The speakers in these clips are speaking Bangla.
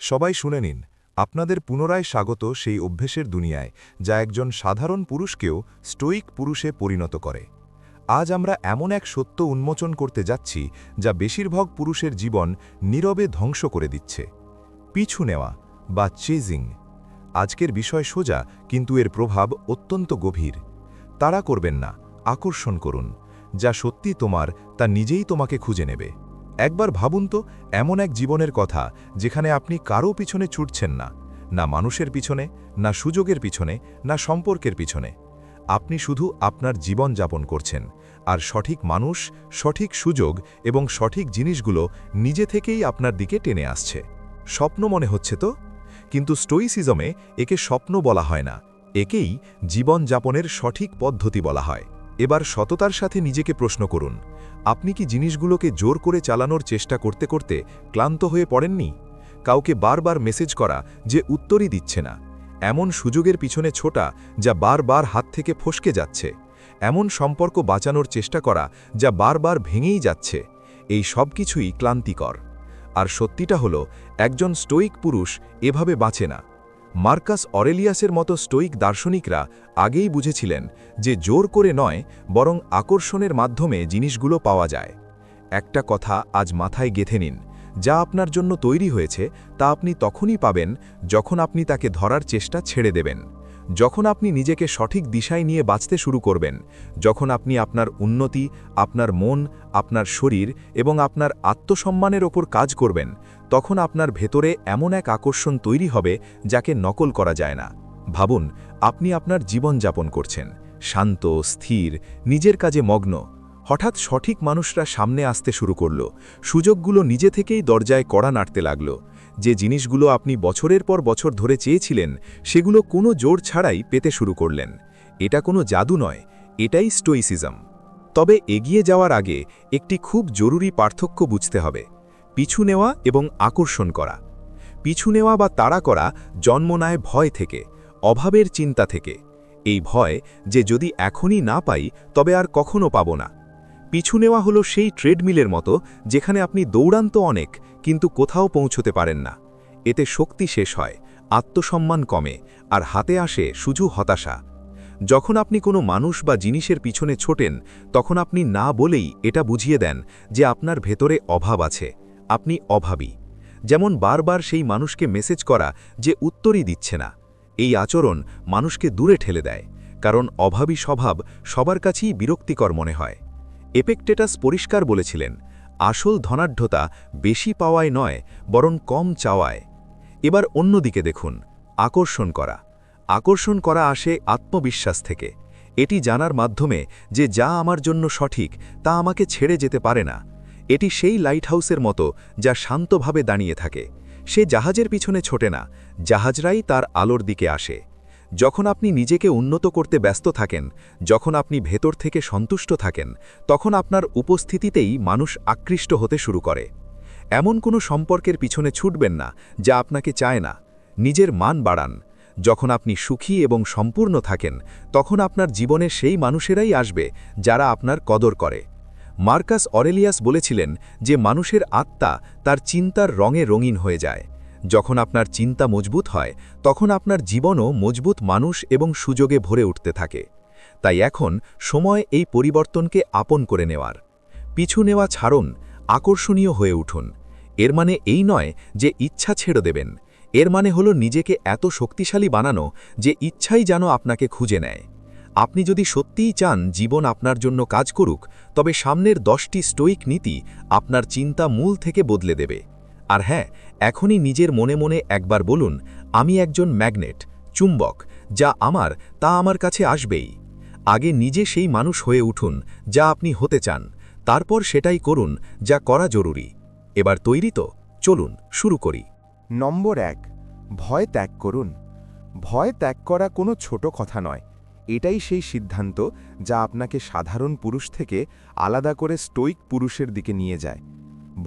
সবাই শুনে নিন, আপনাদের পুনরায় স্বাগত সেই অভ্যেসের দুনিয়ায় যা একজন সাধারণ পুরুষকেও স্টোইক পুরুষে পরিণত করে। আজ আমরা এমন এক সত্য উন্মোচন করতে যাচ্ছি যা বেশিরভাগ পুরুষের জীবন নীরবে ধ্বংস করে দিচ্ছে। পিছু নেওয়া বা চেজিং। আজকের বিষয় সোজা, কিন্তু এর প্রভাব অত্যন্ত গভীর। তাড়া করবেন না, আকর্ষণ করুন। যা সত্যি তোমার তা নিজেই তোমাকে খুঁজে নেবে। একবার ভাবুন তো, এমন এক জীবনের কথা যেখানে আপনি কারও পিছনে ছুটছেন না, না মানুষের পিছনে, না সুযোগের পিছনে, না সম্পর্কের পিছনে। আপনি শুধু আপনার জীবন যাপন করছেন, আর সঠিক মানুষ, সঠিক সুযোগ এবং সঠিক জিনিসগুলো নিজে থেকেই আপনার দিকে টেনে আসছে। স্বপ্ন মনে হচ্ছে তো? কিন্তু স্টোইসিজমে একে স্বপ্ন বলা হয় না, একেই জীবন যাপনের সঠিক পদ্ধতি বলা হয়। এবার সততার সাথে নিজেকে প্রশ্ন করুন, আপনি কি জিনিসগুলোকে জোর করে চালানোর চেষ্টা করতে করতে ক্লান্ত হয়ে পড়েননি? কাউকে বারবার মেসেজ করা যে উত্তরই দিচ্ছে না, এমন সুযোগের পিছনে ছোটা যা বারবার হাত থেকে ফসকে যাচ্ছে, এমন সম্পর্ক বাঁচানোর চেষ্টা করা যা বারবার ভেঙেই যাচ্ছে, এই সব কিছুই ক্লান্তিকর। আর সত্যিটা হলো, একজন স্টোইক পুরুষ এভাবে বাঁচে না। মার্কাস অরেলিয়াসের মতো স্টোইক দার্শনিকরা আগেই বুঝেছিলেন যে জোর করে নয়, বরং আকর্ষণের মাধ্যমে জিনিসগুলো পাওয়া যায়। একটা কথা আজ মাথায় গেঁথে নিন, যা আপনার জন্য তৈরি হয়েছে তা আপনি তখনই পাবেন যখন আপনি তাকে ধরার চেষ্টা ছেড়ে দেবেন, যখন আপনি নিজেকে সঠিক দিশায় নিয়ে বাঁচতে শুরু করবেন, যখন আপনি আপনার উন্নতি, আপনার মন, আপনার শরীর এবং আপনার আত্মসম্মানের ওপর কাজ করবেন, তখন আপনার ভেতরে এমন এক আকর্ষণ তৈরি হবে যাকে নকল করা যায় না। ভাবুন, আপনি আপনার জীবন যাপন করছেন, শান্ত, স্থির, নিজের কাজে মগ্ন। হঠাৎ সঠিক মানুষরা সামনে আসতে শুরু করল, সুযোগগুলো নিজে থেকেই দরজায় কড়া নাড়তে লাগল। যে জিনিসগুলো আপনি বছরের পর বছর ধরে চেয়েছিলেন, সেগুলো কোনো জোর ছাড়াই পেতে শুরু করলেন। এটা কোনো জাদু নয়, এটাই স্টোইসিজম। তবে এগিয়ে যাওয়ার আগে একটি খুব জরুরি পার্থক্য বুঝতে হবে: পিছু নেওয়া এবং আকর্ষণ করা। পিছু নেওয়া বা তাড়া করা জন্ম নেয় ভয় থেকে, অভাবের চিন্তা থেকে। এই ভয় যে যদি এখনই না পাই তবে আর কখনো পাব না। পিছু নেওয়া হলো সেই ট্রেডমিলের মতো যেখানে আপনি দৌড়ান তো অনেক, কিন্তু কোথাও পৌঁছতে পারেন না। এতে শক্তি শেষ হয়, আত্মসম্মান কমে, আর হাতে আসে শুধু হতাশা। যখন আপনি কোনো মানুষ বা জিনিসের পিছনে ছোটেন, তখন আপনি না বলেই এটা বুঝিয়ে দেন যে আপনার ভেতরে অভাব আছে, আপনি অভাবী। যেমন বারবার সেই মানুষকে মেসেজ করা যে উত্তরই দিচ্ছে না। এই আচরণ মানুষকে দূরে ঠেলে দেয়, কারণ অভাবী স্বভাব সবার কাছেই বিরক্তিকর মনে হয়। এপেকটেটাস পরিষ্কার বলেছিলেন, আসল ধনাঢ্যতা বেশি পাওয়ায় নয়, বরং কম চাওয়ায়। এবার অন্যদিকে দেখুন, আকর্ষণ করা। আকর্ষণ করা আসে আত্মবিশ্বাস থেকে। এটি জানার মাধ্যমে যে যা আমার জন্য সঠিক তা আমাকে ছেড়ে যেতে পারে না। এটি সেই লাইটহাউসের মতো যা শান্তভাবে দাঁড়িয়ে থাকে। সে জাহাজের পিছনে ছোটে না, জাহাজরাই তার আলোর দিকে আসে। যখন আপনি নিজেকে উন্নত করতে ব্যস্ত থাকেন, যখন আপনি ভেতর থেকে সন্তুষ্ট থাকেন, তখন আপনার উপস্থিতিতেই মানুষ আকৃষ্ট হতে শুরু করে। এমন কোনো সম্পর্কের পিছনে ছুটবেন না যা আপনাকে চায় না। নিজের মান বাড়ান। যখন আপনি সুখী এবং সম্পূর্ণ থাকেন, তখন আপনার জীবনে সেই মানুষেরাই আসবে যারা আপনার কদর করে। মার্কাস অরেলিয়াস বলেছিলেন যে মানুষের আত্মা তার চিন্তার রঙে রঙিন হয়ে যায়। যখন আপনার চিন্তা মজবুত হয়, তখন আপনার জীবনও মজবুত মানুষ এবং সুযোগে ভরে উঠতে থাকে। তাই এখন সময় এই পরিবর্তনকে আপন করে নেওয়ার। পিছু নেওয়া ছাড়ুন, আকর্ষণীয় হয়ে উঠুন। এর মানে এই নয় যে ইচ্ছা ছেড়ে দেবেন। এর মানে হলো নিজেকে এত শক্তিশালী বানানো যে ইচ্ছাই যেন আপনাকে খুঁজে নেয়। আপনি যদি সত্যিই চান জীবন আপনার জন্য কাজ করুক, তবে সামনের 10টি স্টোইক নীতি আপনার চিন্তা মূল থেকে বদলে দেবে। আর হ্যাঁ, এখনই নিজের মনে মনে একবার বলুন, আমি একজন ম্যাগনেট, চুম্বক, যা আমার তা আমার কাছে আসবেই। আগে নিজে সেই মানুষ হয়ে উঠুন যা আপনি হতে চান, তারপর সেটাই করুন যা করা জরুরি। এবার তৈরি তো? চলুন শুরু করি। নম্বর 1, ভয় ত্যাগ করুন। ভয় ত্যাগ করা কোনো ছোট কথা নয়। এটাই সেই সিদ্ধান্ত যা আপনাকে সাধারণ পুরুষ থেকে আলাদা করে স্টোইক পুরুষের দিকে নিয়ে যায়।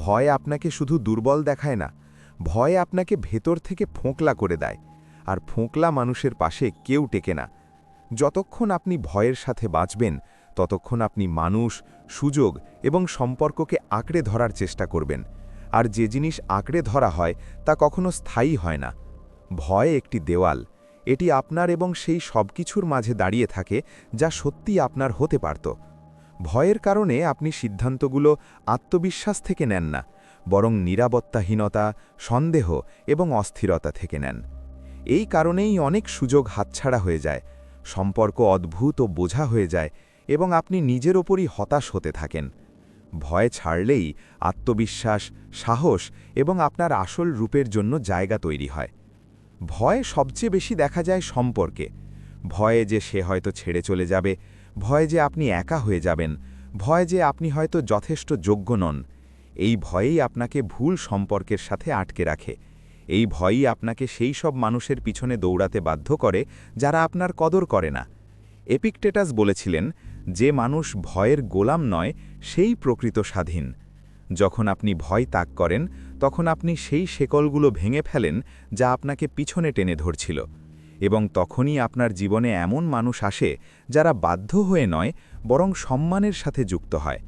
ভয় আপনাকে শুধু দুর্বল দেখায় না, ভয় আপনাকে ভেতর থেকে ফোঁকলা করে দেয়। আর ফোঁকলা মানুষের পাশে কেউ টেকে না। যতক্ষণ আপনি ভয়ের সাথে বাঁচবেন, ততক্ষণ আপনি মানুষ, সুযোগ এবং সম্পর্ককে আঁকড়ে ধরার চেষ্টা করবেন। আর যে জিনিস আঁকড়ে ধরা হয় তা কখনো স্থায়ী হয় না। ভয় একটি দেওয়াল, এটি আপনার এবং সেই সব কিছুর মাঝে দাঁড়িয়ে থাকে যা সত্যি আপনার হতে পারত। ভয়ের কারণে আপনি সিদ্ধান্তগুলো আত্মবিশ্বাস থেকে নেন না, বরং নিরাপত্তাহীনতা, সন্দেহ এবং অস্থিরতা থেকে নেন। এই কারণেই অনেক সুযোগ হাতছাড়া হয়ে যায়, সম্পর্ক অদ্ভুত ও বোঝা হয়ে যায় এবং আপনি নিজের ওপরই হতাশ হতে থাকেন। ভয় ছাড়লেই আত্মবিশ্বাস, সাহস এবং আপনার আসল রূপের জন্য জায়গা তৈরি হয়। ভয় সবচেয়ে বেশি দেখা যায় সম্পর্কে। ভয়ে যে সে হয়তো ছেড়ে চলে যাবে, ভয় যে আপনি একা হয়ে যাবেন, ভয় যে আপনি হয়তো যথেষ্ট যোগ্য নন। এই ভয়েই আপনাকে ভুল সম্পর্কের সাথে আটকে রাখে। এই ভয়ই আপনাকে সেই সব মানুষের পিছনে দৌড়াতে বাধ্য করে যারা আপনার কদর করে না। এপিকটেটাস বলেছিলেন, যে মানুষ ভয়ের গোলাম নয় সেই প্রকৃত স্বাধীন। যখন আপনি ভয় ত্যাগ করেন তখন আপনি সেই শেকলগুলো ভেঙে ফেলেন যা আপনাকে পিছনে টেনে ধরছিল, এবং তখনই আপনার জীবনে এমন মানুষ আসে যারা বাধ্য হয়ে নয় বরং সম্মানের সাথে যুক্ত হয়।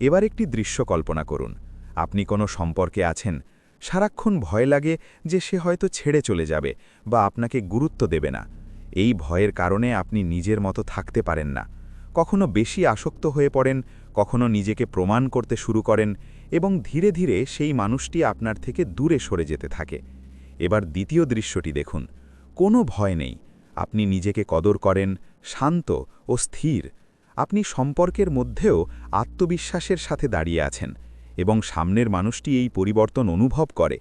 এবার একটি দৃশ্য কল্পনা করুন। আপনি কোনো সম্পর্কে আছেন, সারাক্ষণ ভয় লাগে যে সে হয়তো ছেড়ে চলে যাবে বা আপনাকে গুরুত্ব দেবে না। এই ভয়ের কারণে আপনি নিজের মতো থাকতে পারেন না, কখনো বেশি আসক্ত হয়ে পড়েন, কখনো নিজেকে প্রমাণ করতে শুরু করেন এবং ধীরে ধীরে সেই মানুষটি আপনার থেকে দূরে সরে যেতে থাকে। এবার দ্বিতীয় দৃশ্যটি দেখুন। কোনো ভয় নেই, আপনি নিজেকে কদর করেন, শান্ত ও স্থির। আপনি সম্পর্কের মধ্যেও আত্মবিশ্বাসের সাথে দাঁড়িয়ে আছেন এবং সামনের মানুষটি এই পরিবর্তন অনুভব করে।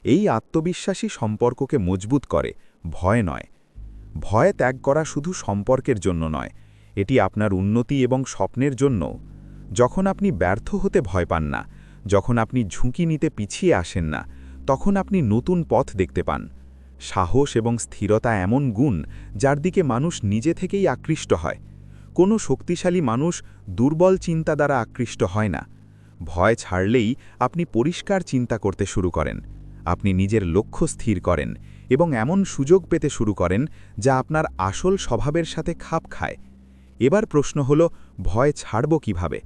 এই আত্মবিশ্বাসী সম্পর্ককে মজবুত করে, ভয় নয়। ভয় ত্যাগ করা শুধু সম্পর্কের জন্য নয়, এটি আপনার উন্নতি এবং স্বপ্নের জন্য। যখন আপনি ব্যর্থ হতে ভয় পান না, যখন আপনি ঝুঁকি নিতে পিছিয়ে আসেন না, তখন আপনি নতুন পথ দেখতে পান। সাহস এবং স্থিরতা এমন গুণ যার দিকে মানুষ নিজে থেকেই আকৃষ্ট হয়। কোনো শক্তিশালী মানুষ দুর্বল চিন্তা দ্বারা আকৃষ্ট হয় না। ভয় ছাড়লেই আপনি পরিষ্কার চিন্তা করতে শুরু করেন। আপনি নিজের লক্ষ্য স্থির করেন এবং এমন সুযোগ পেতে শুরু করেন যা আপনার আসল স্বভাবের সাথে খাপ খায়। এবার প্রশ্ন হল, ভয় ছাড়ব কিভাবে?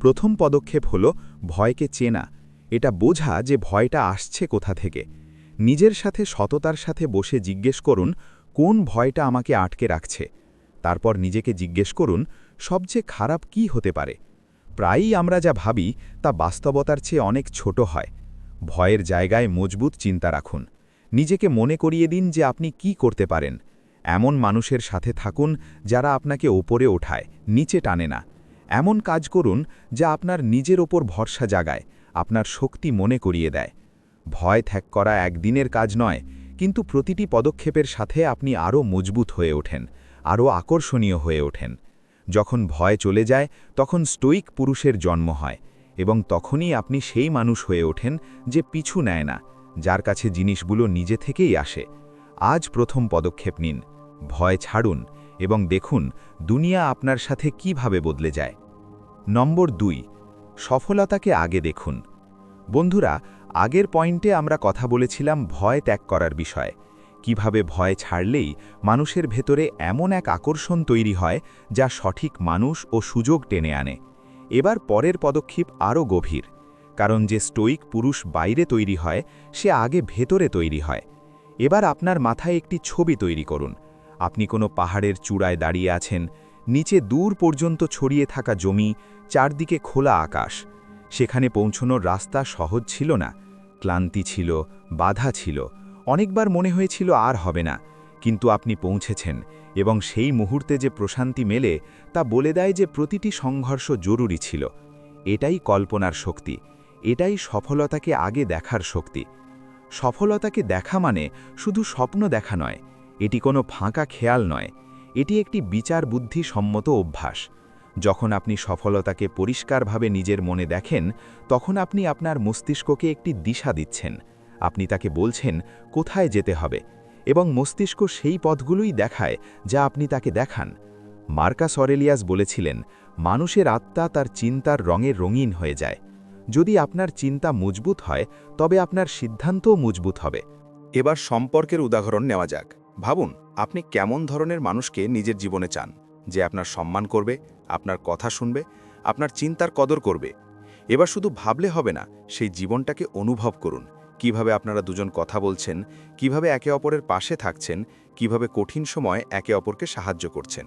প্রথম পদক্ষেপ হল ভয়কে চেনা। এটা বোঝা যে ভয়টা আসছে কোথা থেকে। নিজের সাথে সততার সাথে বসে জিজ্ঞেস করুন, কোন ভয়টা আমাকে আটকে রাখছে। তারপর নিজেকে জিজ্ঞেস করুন, সবচেয়ে খারাপ কি হতে পারে। প্রায়ই আমরা যা ভাবি তা বাস্তবতার চেয়ে অনেক ছোট হয়। ভয়ের জায়গায় মজবুত চিন্তা রাখুন। নিজেকে মনে করিয়ে দিন যে আপনি কি করতে পারেন। এমন মানুষের সাথে থাকুন যারা আপনাকে ওপরে ওঠায়, নিচে টানে না। এমন কাজ করুন যা আপনার নিজের ওপর ভরসা জাগায়, আপনার শক্তি মনে করিয়ে দেয়। ভয় ত্যাগ করা একদিনের কাজ নয়, কিন্তু প্রতিটি পদক্ষেপের সাথে আপনি আরও মজবুত হয়ে ওঠেন, আরও আকর্ষণীয় হয়ে ওঠেন। যখন ভয় চলে যায় তখন স্টোইক পুরুষের জন্ম হয়, এবং তখনই আপনি সেই মানুষ হয়ে ওঠেন যে পিছু নেয় না, যার কাছে জিনিসগুলো নিজে থেকেই আসে। আজ প্রথম পদক্ষেপ নিন, ভয় ছাড়ুন এবং দেখুন দুনিয়া আপনার সাথে কিভাবে বদলে যায়। নম্বর 2, সফলতাকে আগে দেখুন। বন্ধুরা, আগের পয়েন্টে আমরা কথা বলেছিলাম ভয় ত্যাগ করার বিষয়ে, কিভাবে ভয় ছাড়লেই মানুষের ভেতরে এমন এক আকর্ষণ তৈরি হয় যা সঠিক মানুষ ও সুযোগ টেনে আনে। এবার পরের পদক্ষেপ আরও গভীর, কারণ যে স্টোইক পুরুষ বাইরে তৈরি হয় সে আগে ভেতরে তৈরি হয়। এবার আপনার মাথায় একটি ছবি তৈরি করুন। আপনি কোনো পাহাড়ের চূড়ায় দাঁড়িয়ে আছেন, নিচে দূর পর্যন্ত ছড়িয়ে থাকা জমি, চারদিকে খোলা আকাশ। সেখানে পৌঁছনোর রাস্তা সহজ ছিল না, ক্লান্তি ছিল, বাধা ছিল, অনেকবার মনে হয়েছিল আর হবে না। কিন্তু আপনি পৌঁছেছেন, এবং সেই মুহূর্তে যে প্রশান্তি মেলে তা বলে দেয় যে প্রতিটি সংঘর্ষ জরুরি ছিল। এটাই কল্পনার শক্তি, এটাই সফলতাকে আগে দেখার শক্তি। সফলতাকে দেখা মানে শুধু স্বপ্ন দেখা নয়, এটি কোনো ফাঁকা খেয়াল নয়, এটি একটি বিচার বুদ্ধি সম্মত অভ্যাস। যখন আপনি সফলতাকে পরিষ্কারভাবে নিজের মনে দেখেন, তখন আপনি আপনার মস্তিষ্ককে একটি দিশা দিচ্ছেন। আপনি তাকে বলছেন কোথায় যেতে হবে, এবং মস্তিষ্ক সেই পথগুলোই দেখায় যা আপনি তাকে দেখান। মার্কাস অরেলিয়াস বলেছিলেন, মানুষের আত্মা তার চিন্তার রঙে রঙিন হয়ে যায়। যদি আপনার চিন্তা মজবুত হয় তবে আপনার সিদ্ধান্তও মজবুত হবে। এবার সম্পর্কের উদাহরণ নেওয়া যাক। ভাবুন, আপনি কেমন ধরনের মানুষকে নিজের জীবনে চান, যে আপনার সম্মান করবে, আপনার কথা শুনবে, আপনার চিন্তার কদর করবে। এবার শুধু ভাবলে হবে না, সেই জীবনটাকে অনুভব করুন। কিভাবে আপনারা দুজন কথা বলছেন, কিভাবে একে অপরের পাশে থাকছেন, কিভাবে কঠিন সময় একে অপরকে সাহায্য করছেন।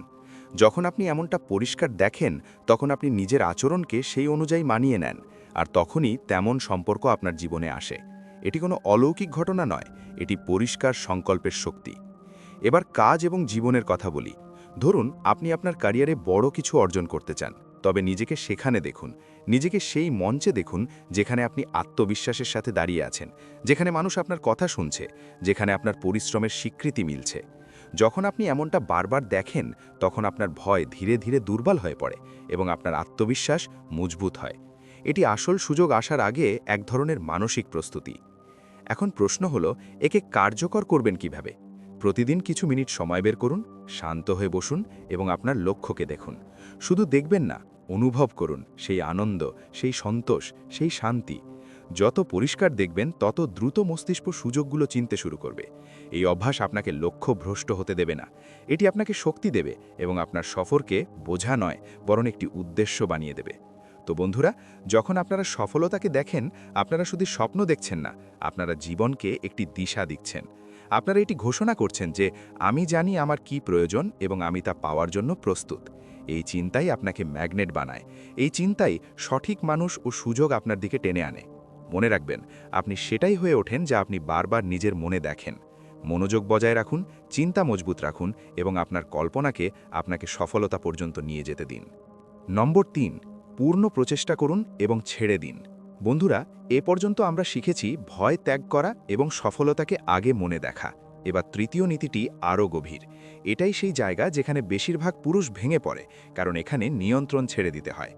যখন আপনি এমনটা পরিষ্কার দেখেন, তখন আপনি নিজের আচরণকে সেই অনুযায়ী মানিয়ে নেন, আর তখনই তেমন সম্পর্ক আপনার জীবনে আসে। এটি কোনো অলৌকিক ঘটনা নয়, এটি পরিষ্কার সংকল্পের শক্তি। এবার কাজ এবং জীবনের কথা বলি। ধরুন আপনি আপনার ক্যারিয়ারে বড় কিছু অর্জন করতে চান, তবে নিজেকে সেখানে দেখুন, নিজেকে সেই মঞ্চে দেখুন যেখানে আপনি আত্মবিশ্বাসের সাথে দাঁড়িয়ে আছেন, যেখানে মানুষ আপনার কথা শুনছে, যেখানে আপনার পরিশ্রমের স্বীকৃতি মিলছে। যখন আপনি এমনটা বারবার দেখেন, তখন আপনার ভয় ধীরে ধীরে দুর্বল হয়ে পড়ে এবং আপনার আত্মবিশ্বাস মজবুত হয়। এটি আসল সুযোগ আসার আগে এক ধরনের মানসিক প্রস্তুতি। এখন প্রশ্ন হলো, একে কার্যকর করবেন কিভাবে? প্রতিদিন কিছু মিনিট সময় বের করুন, শান্ত হয়ে বসুন এবং আপনার লক্ষ্যকে দেখুন। শুধু দেখবেন না, অনুভব করুন সেই আনন্দ, সেই সন্তোষ, সেই শান্তি। যত পরিষ্কার দেখবেন, তত দ্রুত মস্তিষ্ক সুযোগগুলো চিনতে শুরু করবে। এই অভ্যাস আপনাকে লক্ষ্য ভ্রষ্ট হতে দেবে না, এটি আপনাকে শক্তি দেবে এবং আপনার সফরকে বোঝা নয়, বরং একটি উদ্দেশ্য বানিয়ে দেবে। তো বন্ধুরা, যখন আপনারা সফলতাকে দেখেন, আপনারা শুধু স্বপ্ন দেখছেন না, আপনারা জীবনকে একটি দিশা দিচ্ছেন। আপনারা এটি ঘোষণা করছেন যে আমি জানি আমার কি প্রয়োজন এবং আমি তা পাওয়ার জন্য প্রস্তুত। এই চিন্তাই আপনাকে ম্যাগনেট বানায়, এই চিন্তাই সঠিক মানুষ ও সুযোগ আপনার দিকে টেনে আনে। মনে রাখবেন, আপনি সেটাই হয়ে ওঠেন যা আপনি বারবার নিজের মনে দেখেন। মনোযোগ বজায় রাখুন, চিন্তা মজবুত রাখুন এবং আপনার কল্পনাকে আপনাকে সফলতা পর্যন্ত নিয়ে যেতে দিন। নম্বর 3, পূর্ণ প্রচেষ্টা করুন এবং ছেড়ে দিন। বন্ধুরা, এ পর্যন্ত আমরা শিখেছি ভয় ত্যাগ করা এবং সফলতাকে আগে মনে দেখা। এবার তৃতীয় নীতিটি আরও গভীর। এটাই সেই জায়গা যেখানে বেশিরভাগ পুরুষ ভেঙে পড়ে, কারণ এখানে নিয়ন্ত্রণ ছেড়ে দিতে হয়।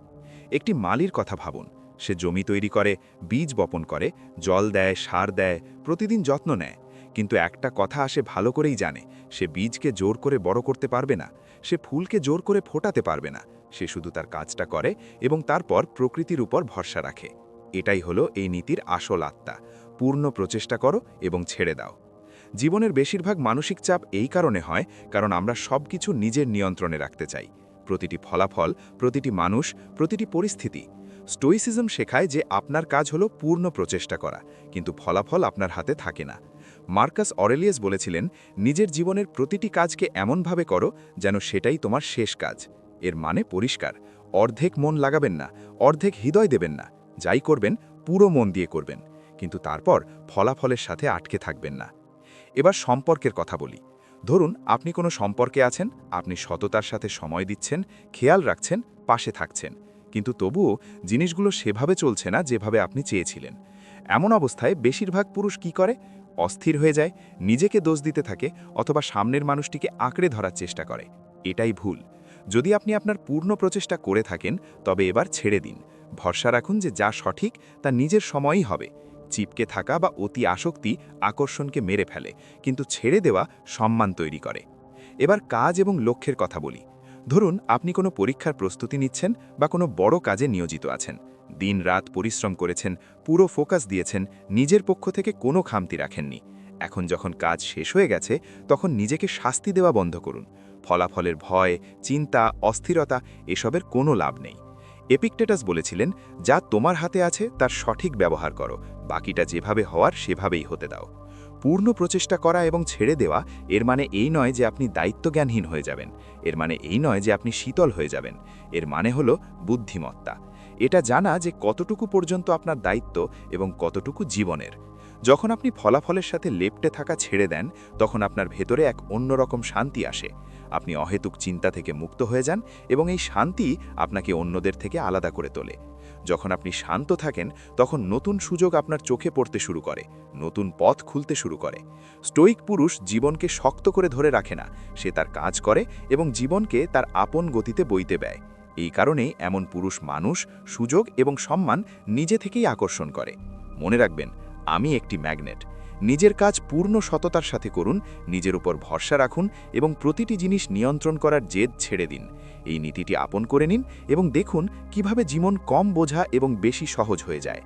একটি মালির কথা ভাবুন। সে জমি তৈরি করে, বীজ বপন করে, জল দেয়, সার দেয়, প্রতিদিন যত্ন নেয়। কিন্তু একটা কথা সে ভালো করেই জানে, সে বীজকে জোর করে বড় করতে পারবে না, সে ফুলকে জোর করে ফোটাতে পারবে না। সে শুধু তার কাজটা করে এবং তারপর প্রকৃতির উপর ভরসা রাখে। এটাই হলো এই নীতির আসল আত্মা। পূর্ণ প্রচেষ্টা করো এবং ছেড়ে দাও। জীবনের বেশিরভাগ মানসিক চাপ এই কারণে হয় কারণ আমরা সবকিছু নিজের নিয়ন্ত্রণে রাখতে চাই। প্রতিটি ফলাফল, প্রতিটি মানুষ, প্রতিটি পরিস্থিতি। স্টোইসিজম শেখায় যে আপনার কাজ হলো পূর্ণ প্রচেষ্টা করা, কিন্তু ফলাফল আপনার হাতে থাকে না। মার্কাস অরেলিয়াস বলেছিলেন, নিজের জীবনের প্রতিটি কাজকে এমনভাবে করো যেন সেটাই তোমার শেষ কাজ। এর মানে পরিষ্কার, অর্ধেক মন লাগাবেন না, অর্ধেক হৃদয় দেবেন না। যাই করবেন পুরো মন দিয়ে করবেন, কিন্তু তারপর ফলাফলের সাথে আটকে থাকবেন না। এবার সম্পর্কের কথা বলি। ধরুন আপনি কোনো সম্পর্কে আছেন, আপনি সততার সাথে সময় দিচ্ছেন, খেয়াল রাখছেন, পাশে থাকছেন, কিন্তু তবুও জিনিসগুলো সেভাবে চলছে না যেভাবে আপনি চেয়েছিলেন। এমন অবস্থায় বেশিরভাগ পুরুষ কি করে? অস্থির হয়ে যায়, নিজেকে দোষ দিতে থাকে অথবা সামনের মানুষটিকে আঁকড়ে ধরার চেষ্টা করে। এটাই ভুল। যদি আপনি আপনার পূর্ণ প্রচেষ্টা করে থাকেন, তবে এবার ছেড়ে দিন। ভরসা রাখুন যে যা সঠিক তা নিজের সময়ই হবে। চিপকে থাকা বা অতি আসক্তি আকর্ষণকে মেরে ফেলে, কিন্তু ছেড়ে দেওয়া সম্মান তৈরি করে। এবার কাজ এবং লক্ষ্যের কথা বলি। ধরুন আপনি কোনো পরীক্ষার প্রস্তুতি নিচ্ছেন বা কোনো বড় কাজে নিয়োজিত আছেন। দিন-রাত পরিশ্রম করেছেন, পুরো ফোকাস দিয়েছেন, নিজের পক্ষ থেকে কোনো খামতি রাখেননি। এখন যখন কাজ শেষ হয়ে গেছে, তখন নিজেকে শাস্তি দেওয়া বন্ধ করুন। ফলাফলের ভয়, চিন্তা, অস্থিরতা এসবের কোনো লাভ নেই। এপিকটেটাস বলেছিলেন, যা তোমার হাতে আছে তার সঠিক ব্যবহার করো, বাকিটা যেভাবে হওয়ার সেভাবেই হতে দাও। পূর্ণ প্রচেষ্টা করা এবং ছেড়ে দেওয়া এর মানে এই নয় যে আপনি দায়িত্বজ্ঞানহীন হয়ে যাবেন, এর মানে এই নয় যে আপনি শীতল হয়ে যাবেন। এর মানে হলো বুদ্ধিমত্তা। এটা জানা যে কতটুকু পর্যন্ত আপনার দায়িত্ব এবং কতটুকু জীবনের। যখন আপনি ফলাফলের সাথে লেপ্টে থাকা ছেড়ে দেন, তখন আপনার ভেতরে এক অন্যরকম শান্তি আসে। আপনি অহেতুক চিন্তা থেকে মুক্ত হয়ে যান এবং এই শান্তি আপনাকে অন্যদের থেকে আলাদা করে তোলে। যখন আপনি শান্ত থাকেন, তখন নতুন সুযোগ আপনার চোখে পড়তে শুরু করে, নতুন পথ খুলতে শুরু করে। স্টোইক পুরুষ জীবনকে শক্ত করে ধরে রাখে না, সে তার কাজ করে এবং জীবনকে তার আপন গতিতে বইতে দেয়। এই কারণেই এমন পুরুষ মানুষ, সুযোগ এবং সম্মান নিজে থেকেই আকর্ষণ করে। মনে রাখবেন, আমি একটি ম্যাগনেট। নিজের কাজ পূর্ণ সততার সাথে করুন, নিজের উপর ভরসা রাখুন এবং প্রতিটি জিনিস নিয়ন্ত্রণ করার জেদ ছেড়ে দিন। এই নীতিটি আপন করে নিন এবং দেখুন কিভাবে জীবন কম বোঝা এবং বেশি সহজ হয়ে যায়।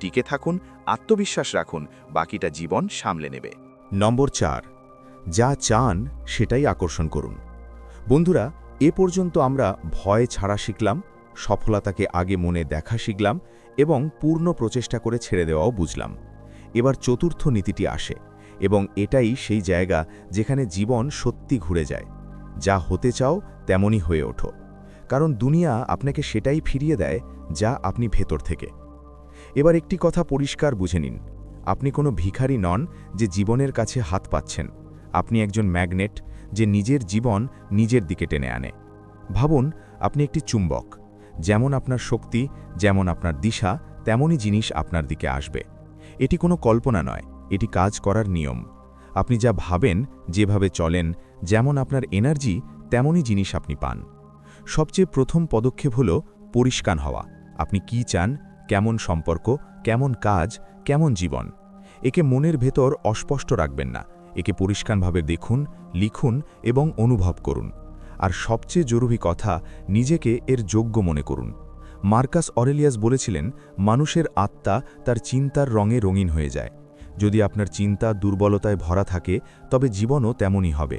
টিকে থাকুন, আত্মবিশ্বাস রাখুন, বাকিটা জীবন সামলে নেবে। নম্বর 4, যা চান সেটাই আকর্ষণ করুন। বন্ধুরা, এ পর্যন্ত আমরা ভয় ছাড়া শিখলাম, সফলতাকে আগে মনে দেখা শিখলাম এবং পূর্ণ প্রচেষ্টা করে ছেড়ে দেওয়াও বুঝলাম। এবার চতুর্থ নীতিটি আসে, এবং এটাই সেই জায়গা যেখানে জীবন সত্যি ঘুরে যায়। যা হতে চাও তেমনই হয়ে ওঠো, কারণ দুনিয়া আপনাকে সেটাই ফিরিয়ে দেয় যা আপনি ভেতর থেকে। এবার একটি কথা পরিষ্কার বুঝে নিন, আপনি কোনো ভিখারি নন যে জীবনের কাছে হাত পাচ্ছেন। আপনি একজন ম্যাগনেট যে নিজের জীবন নিজের দিকে টেনে আনে। ভাবুন, আপনি একটি চুম্বক। যেমন আপনার শক্তি, যেমন আপনার দিশা, তেমনই জিনিস আপনার দিকে আসবে। এটি কোনো কল্পনা নয়, এটি কাজ করার নিয়ম। আপনি যা ভাবেন, যেভাবে চলেন, যেমন আপনার এনার্জি, তেমনই জিনিস আপনি পান। সবচেয়ে প্রথম পদক্ষেপ হল পরিষ্কার হওয়া। আপনি কি চান, কেমন সম্পর্ক, কেমন কাজ, কেমন জীবন। একে মনের ভেতর অস্পষ্ট রাখবেন না, একে পরিষ্কারভাবে দেখুন, লিখুন এবং অনুভব করুন। আর সবচেয়ে জরুরি কথা, নিজেকে এর যোগ্য মনে করুন। মার্কাস অরেলিয়াস বলেছিলেন, মানুষের আত্মা তার চিন্তার রঙে রঙিন হয়ে যায়। যদি আপনার চিন্তা দুর্বলতায় ভরা থাকে, তবে জীবনও তেমনই হবে।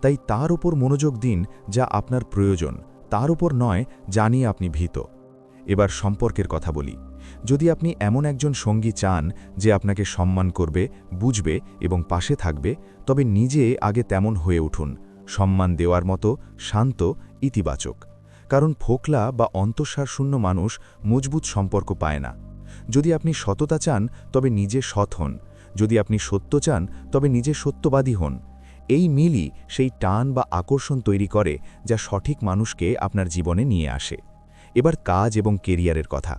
তাই তার উপর মনোযোগ দিন যা আপনার প্রয়োজন, তার উপর নয় যা নিয়ে আপনি ভীত। এবার সম্পর্কের কথা বলি। যদি আপনি এমন একজন সঙ্গী চান যে আপনাকে সম্মান করবে, বুঝবে এবং পাশে থাকবে, তবে নিজে আগে তেমন হয়ে উঠুন, সম্মান দেওয়ার মতো, শান্ত, ইতিবাচক। কারণ ফোকলা বা অন্তঃসারশূন্য মানুষ মজবুত সম্পর্ক পায় না। যদি আপনি সততা চান, তবে নিজে সৎ হন। যদি আপনি সত্য চান, তবে নিজে সত্যবাদী হন। এই মিলই সেই টান বা আকর্ষণ তৈরি করে যা সঠিক মানুষকে আপনার জীবনে নিয়ে আসে। এবার কাজ এবং কেরিয়ারের কথা।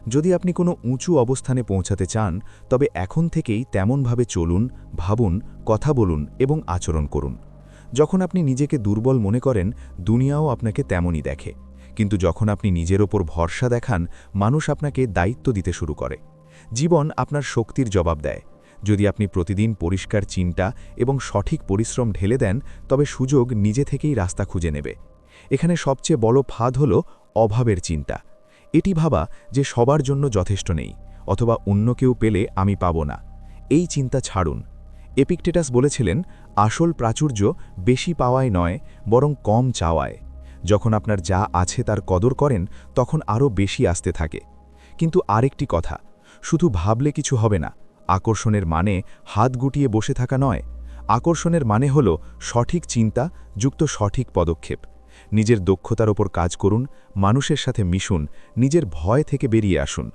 যদি আপনি কোনো উঁচু অবস্থানে পৌঁছাতে চান, তবে এখন থেকেই তেমনভাবে চলুন, ভাবুন, কথা বলুন এবং আচরণ করুন। যখন আপনি নিজেকে দুর্বল মনে করেন, দুনিয়াও আপনাকে তেমনই দেখে। কিন্তু যখন আপনি নিজের ওপর ভরসা দেখান, মানুষ আপনাকে দায়িত্ব দিতে শুরু করে। জীবন আপনার শক্তির জবাব দেয়। যদি আপনি প্রতিদিন পরিষ্কার চিন্তা এবং সঠিক পরিশ্রম ঢেলে দেন, তবে সুযোগ নিজে থেকেই রাস্তা খুঁজে নেবে। এখানে সবচেয়ে বড় ফাঁদ হল অভাবের চিন্তা। এটি ভাবা যে সবার জন্য যথেষ্ট নেই, অথবা অন্য কেউ পেলে আমি পাব না। এই চিন্তা ছাড়ুন। এপিকটেটাস বলেছিলেন, আসল প্রাচুর্য বেশি পাওয়ায় নয়, বরং কম চাওয়ায়। যখন আপনার যা আছে তার কদর করেন, তখন আরও বেশি আসতে থাকে। কিন্তু আরেকটি কথা, শুধু ভাবলে কিছু হবে না। আকর্ষণের মানে হাত গুটিয়ে বসে থাকা নয়। আকর্ষণের মানে হল সঠিক চিন্তা যুক্ত সঠিক পদক্ষেপ। নিজের দক্ষতার ওপর কাজ করুন, মানুষের সাথে মিশুন, নিজের ভয় থেকে বেরিয়ে আসুন।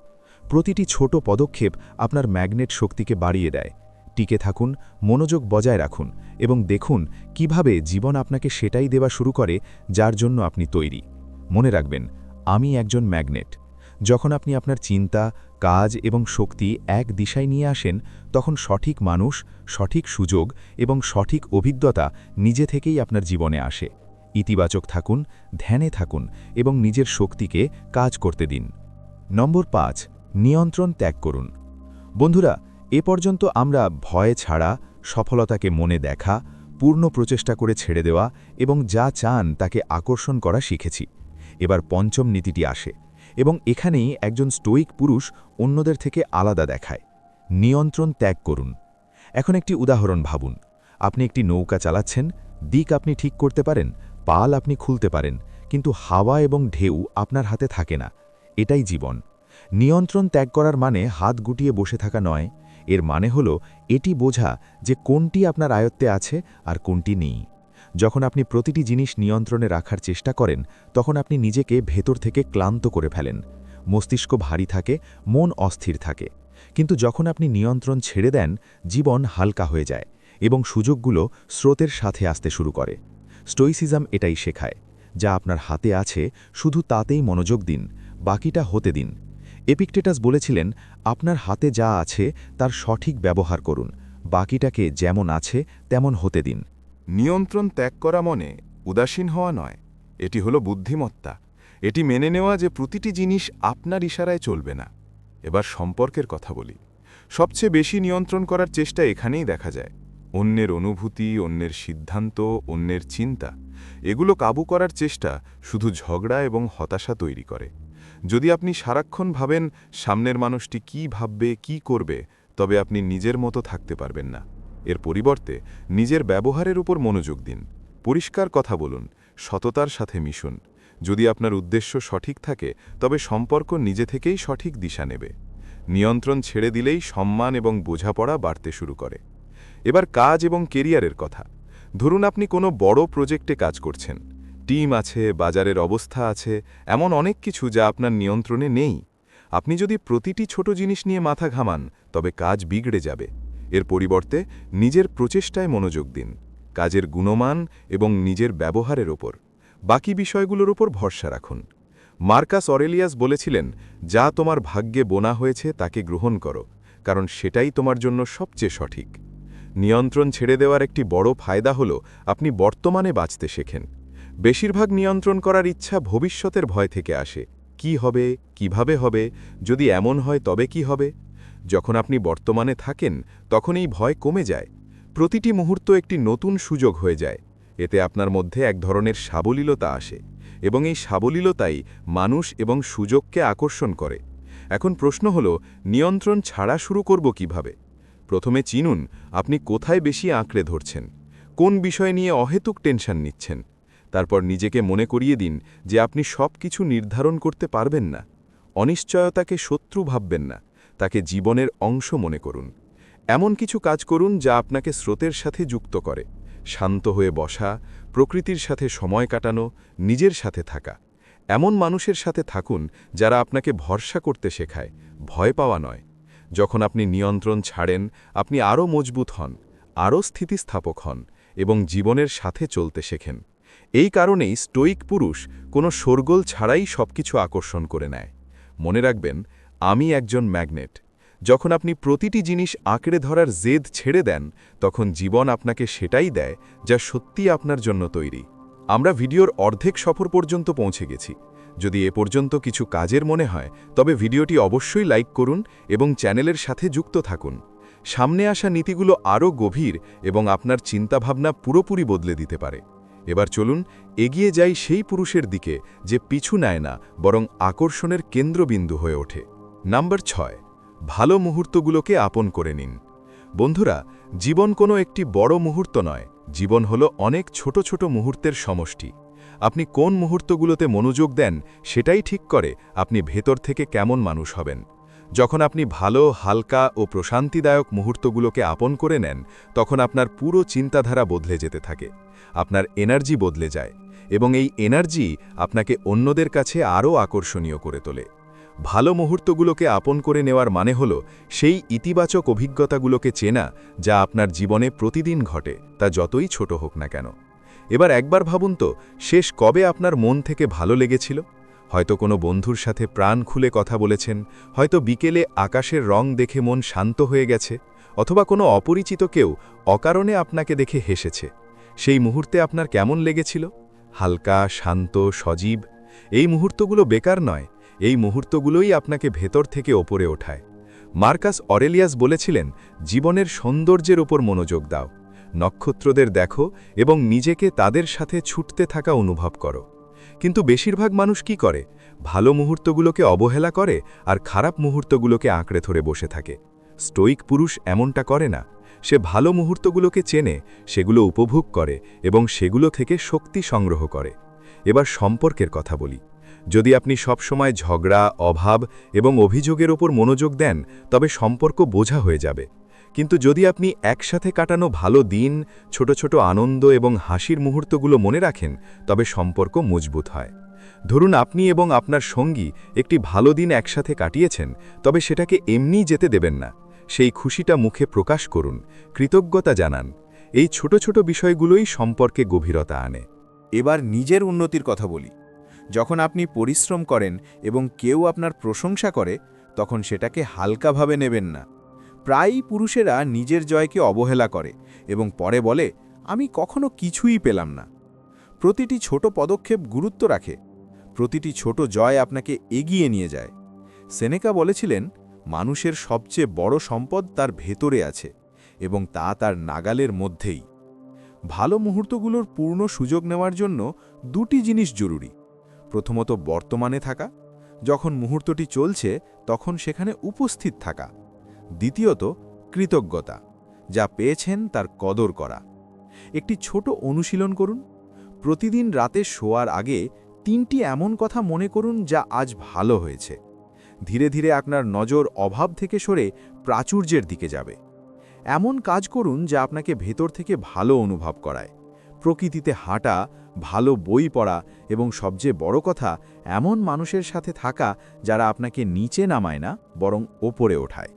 প্রতিটি ছোট পদক্ষেপ আপনার ম্যাগনেট শক্তিকে বাড়িয়ে দেয়। টিকে থাকুন, মনোযোগ বজায় রাখুন এবং দেখুন কিভাবে জীবন আপনাকে সেটাই দেওয়া শুরু করে যার জন্য আপনি তৈরি। মনে রাখবেন, আমি একজন ম্যাগনেট। যখন আপনি আপনার চিন্তা, কাজ এবং শক্তি এক দিশায় নিয়ে আসেন, তখন সঠিক মানুষ, সঠিক সুযোগ এবং সঠিক অভিজ্ঞতা নিজে থেকেই আপনার জীবনে আসে। ইতিবাচক থাকুন, ধ্যানে থাকুন এবং নিজের শক্তিকে কাজ করতে দিন। নম্বর 5, নিয়ন্ত্রণ ত্যাগ করুন। বন্ধুরা, এ পর্যন্ত আমরা ভয় ছাড়া, সফলতাকে মনে দেখা, পূর্ণ প্রচেষ্টা করে ছেড়ে দেওয়া এবং যা চান তাকে আকর্ষণ করা শিখেছি। এবার পঞ্চম নীতিটি আসে, এবং এখানেই একজন স্টোইক পুরুষ অন্যদের থেকে আলাদা দেখায়। নিয়ন্ত্রণ ত্যাগ করুন। এখন একটি উদাহরণ ভাবুন। আপনি একটি নৌকা চালাচ্ছেন, দিক আপনি ঠিক করতে পারেন, পাল আপনি খুলতে পারেন, কিন্তু হাওয়া এবং ঢেউ আপনার হাতে থাকে না। এটাই জীবন। নিয়ন্ত্রণ ত্যাগ করার মানে হাত গুটিয়ে বসে থাকা নয়। এর মানে হল এটি বোঝা যে কোনটি আপনার আয়ত্তে আছে আর কোনটি নেই। যখন আপনি প্রতিটি জিনিস নিয়ন্ত্রণে রাখার চেষ্টা করেন, তখন আপনি নিজেকে ভেতর থেকে ক্লান্ত করে ফেলেন। মস্তিষ্ক ভারী থাকে, মন অস্থির থাকে। কিন্তু যখন আপনি নিয়ন্ত্রণ ছেড়ে দেন, জীবন হালকা হয়ে যায় এবং সুযোগগুলো স্রোতের সাথে আসতে শুরু করে। স্টোইসিজম এটাই শেখায়, যা আপনার হাতে আছে শুধু তাতেই মনোযোগ দিন, বাকিটা হতে দিন। এপিকটেটাস বলেছিলেন, আপনার হাতে যা আছে তার সঠিক ব্যবহার করুন, বাকিটাকে যেমন আছে তেমন হতে দিন। নিয়ন্ত্রণ ত্যাগ করা মনে উদাসীন হওয়া নয়, এটি হলো বুদ্ধিমত্তা। এটি মেনে নেওয়া যে প্রতিটি জিনিস আপনার ইশারায় চলবে না। এবার সম্পর্কের কথা বলি। সবচেয়ে বেশি নিয়ন্ত্রণ করার চেষ্টা এখানেই দেখা যায়। অন্যের অনুভূতি, অন্যের সিদ্ধান্ত, অন্যের চিন্তা, এগুলো কাবু করার চেষ্টা শুধু ঝগড়া এবং হতাশা তৈরি করে। যদি আপনি সারাক্ষণ ভাবেন সামনের মানুষটি কি ভাববে, কি করবে, তবে আপনি নিজের মতো থাকতে পারবেন না। এর পরিবর্তে নিজের ব্যবহারের উপর মনোযোগ দিন। পরিষ্কার কথা বলুন, সততার সাথে মিশুন। যদি আপনার উদ্দেশ্য সঠিক থাকে তবে সম্পর্ক নিজে থেকেই সঠিক দিশা নেবে। নিয়ন্ত্রণ ছেড়ে দিলেই সম্মান এবং বোঝাপড়া বাড়তে শুরু করে। এবার কাজ এবং কেরিয়ারের কথা। ধরুন আপনি কোনো বড় প্রজেক্টে কাজ করছেন। টিম আছে, বাজারের অবস্থা আছে, এমন অনেক কিছু যা আপনার নিয়ন্ত্রণে নেই। আপনি যদি প্রতিটি ছোট জিনিস নিয়ে মাথা ঘামান তবে কাজ বিগড়ে যাবে। এর পরিবর্তে নিজের প্রচেষ্টায় মনোযোগ দিন, কাজের গুণমান এবং নিজের ব্যবহারের ওপর। বাকি বিষয়গুলোর ওপর ভরসা রাখুন। মার্কাস অরেলিয়াস বলেছিলেন, যা তোমার ভাগ্যে বোনা হয়েছে তাকে গ্রহণ করো, কারণ সেটাই তোমার জন্য সবচেয়ে সঠিক। নিয়ন্ত্রণ ছেড়ে দেওয়ার একটি বড় ফায়দা হল আপনি বর্তমানে বাঁচতে শেখেন। বেশিরভাগ নিয়ন্ত্রণ করার ইচ্ছা ভবিষ্যতের ভয় থেকে আসে। কি হবে, কিভাবে হবে, যদি এমন হয় তবে কি হবে? যখন আপনি বর্তমানে থাকেন তখন এই ভয় কমে যায়। প্রতিটি মুহূর্ত একটি নতুন সুযোগ হয়ে যায়। এতে আপনার মধ্যে এক ধরনের সাবলীলতা আসে, এবং এই সাবলীলতাই মানুষ এবং সুযোগকে আকর্ষণ করে। এখন প্রশ্ন হল, নিয়ন্ত্রণ ছাড়া শুরু করব কিভাবে? প্রথমে চিনুন আপনি কোথায় বেশি আঁকড়ে ধরছেন, কোন বিষয় নিয়ে অহেতুক টেনশন নিচ্ছেন। তারপর নিজেকে মনে করিয়ে দিন যে আপনি সব কিছু নির্ধারণ করতে পারবেন না। অনিশ্চয়তাকে শত্রু ভাববেন না, তাকে জীবনের অংশ মনে করুন। এমন কিছু কাজ করুন যা আপনাকে স্রোতের সাথে যুক্ত করে। শান্ত হয়ে বসা, প্রকৃতির সাথে সময় কাটানো, নিজের সাথে থাকা। এমন মানুষের সাথে থাকুন যারা আপনাকে ভরসা করতে শেখায়, ভয় পাওয়া নয়। যখন আপনি নিয়ন্ত্রণ ছাড়েন আপনি আরও মজবুত হন, আরও স্থিতিস্থাপক হন এবং জীবনের সাথে চলতে শেখেন। এই কারণেই স্টোইক পুরুষ কোনো শোরগোল ছাড়াই সবকিছু আকর্ষণ করে নেয়। মনে রাখবেন, আমি একজন ম্যাগনেট। যখন আপনি প্রতিটি জিনিস আঁকড়ে ধরার জেদ ছেড়ে দেন তখন জীবন আপনাকে সেটাই দেয় যা সত্যিই আপনার জন্য তৈরি। আমরা ভিডিওর অর্ধেক সফর পর্যন্ত পৌঁছে গেছি। যদি এ পর্যন্ত কিছু কাজের মনে হয় তবে ভিডিওটি অবশ্যই লাইক করুন এবং চ্যানেলের সাথে যুক্ত থাকুন। সামনে আসা নীতিগুলো আরও গভীর এবং আপনার চিন্তাভাবনা পুরোপুরি বদলে দিতে পারে। এবার চলুন এগিয়ে যাই সেই পুরুষের দিকে যে পিছু নেয় না বরং আকর্ষণের কেন্দ্রবিন্দু হয়ে ওঠে। নাম্বার 6, ভালো মুহূর্তগুলোকে আপন করে নিন। বন্ধুরা, জীবন কোনো একটি বড় মুহূর্ত নয়, জীবন হলো অনেক ছোট ছোট মুহূর্তের সমষ্টি। আপনি কোন মুহূর্তগুলোতে মনোযোগ দেন সেটাই ঠিক করে আপনি ভেতর থেকে কেমন মানুষ হবেন। যখন আপনি ভালো, হালকা ও প্রশান্তিদায়ক মুহূর্তগুলোকে আপন করে নেন তখন আপনার পুরো চিন্তাধারা বদলে যেতে থাকে। আপনার এনার্জি বদলে যায় এবং এই এনার্জি আপনাকে অন্যদের কাছে আরও আকর্ষণীয় করে তোলে। ভালো মুহূর্তগুলোকে আপন করে নেওয়ার মানে হল সেই ইতিবাচক অভিজ্ঞতাগুলোকে চেনা যা আপনার জীবনে প্রতিদিন ঘটে, তা যতই ছোট হোক না কেন। এবার একবার ভাবুন তো, শেষ কবে আপনার মন থেকে ভালো লেগেছিল? হয়তো কোনো বন্ধুর সাথে প্রাণ খুলে কথা বলেছেন, হয়তো বিকেলে আকাশের রং দেখে মন শান্ত হয়ে গেছে, অথবা কোনো অপরিচিত কেউ অকারণে আপনাকে দেখে হেসেছে। সেই মুহূর্তে আপনার কেমন লেগেছিল? হালকা, শান্ত, সজীব। এই মুহূর্তগুলো বেকার নয়, এই মুহূর্তগুলোই আপনাকে ভেতর থেকে ওপরে ওঠায়। মার্কাস অরেলিয়াস বলেছিলেন, জীবনের সৌন্দর্যের ওপর মনোযোগ দাও, নক্ষত্রদের দেখো এবং নিজেকে তাদের সাথে ছুটতে থাকা অনুভব করো। কিন্তু বেশিরভাগ মানুষ কি করে? ভালো মুহূর্তগুলোকে অবহেলা করে আর খারাপ মুহূর্তগুলোকে আঁকড়ে ধরে বসে থাকে। স্টোইক পুরুষ এমনটা করে না। সে ভালো মুহূর্তগুলোকে চেনে, সেগুলো উপভোগ করে এবং সেগুলো থেকে শক্তি সংগ্রহ করে। এবার সম্পর্কের কথা বলি। যদি আপনি সবসময় ঝগড়া, অভাব এবং অভিযোগের ওপর মনোযোগ দেন তবে সম্পর্ক বোঝা হয়ে যাবে। কিন্তু যদি আপনি একসাথে কাটানো ভালো দিন, ছোট ছোট আনন্দ এবং হাসির মুহূর্তগুলো মনে রাখেন তবে সম্পর্ক মজবুত হয়। ধরুন আপনি এবং আপনার সঙ্গী একটি ভালো দিন একসাথে কাটিয়েছেন, তবে সেটাকে এমনিই যেতে দেবেন না। সেই খুশিটা মুখে প্রকাশ করুন, কৃতজ্ঞতা জানান। এই ছোট ছোট বিষয়গুলোই সম্পর্কে গভীরতা আনে। এবার নিজের উন্নতির কথা বলি। যখন আপনি পরিশ্রম করেন এবং কেউ আপনার প্রশংসা করে তখন সেটাকে হালকাভাবে নেবেন না। প্রায়ই পুরুষেরা নিজের জয়কে অবহেলা করে এবং পরে বলে, আমি কখনো কিছুই পেলাম না। প্রতিটি ছোট পদক্ষেপ গুরুত্ব রাখে, প্রতিটি ছোট জয় আপনাকে এগিয়ে নিয়ে যায়। সেনেকা বলেছিলেন, মানুষের সবচেয়ে বড় সম্পদ তার ভেতরে আছে এবং তা তার নাগালের মধ্যেই। ভালো মুহূর্তগুলোর পূর্ণ সুযোগ নেওয়ার জন্য দুটি জিনিস জরুরি। প্রথমত, বর্তমানে থাকা, যখন মুহূর্তটি চলছে তখন সেখানে উপস্থিত থাকা। দ্বিতীয়ত, কৃতজ্ঞতা, যা পেয়েছেন তার কদর করা। একটি ছোট অনুশীলন করুন। প্রতিদিন রাতে শোয়ার আগে 3টি এমন কথা মনে করুন যা আজ ভালো হয়েছে। ধীরে ধীরে আপনার নজর অভাব থেকে সরে প্রাচুর্যের দিকে যাবে। এমন কাজ করুন যা আপনাকে ভেতর থেকে ভালো অনুভব করায়। প্রকৃতিতে হাঁটা, ভালো বই পড়া এবং সবচেয়ে বড় কথা এমন মানুষের সাথে থাকা যারা আপনাকে নিচে নামায় না, বরং ওপরে ওঠায়।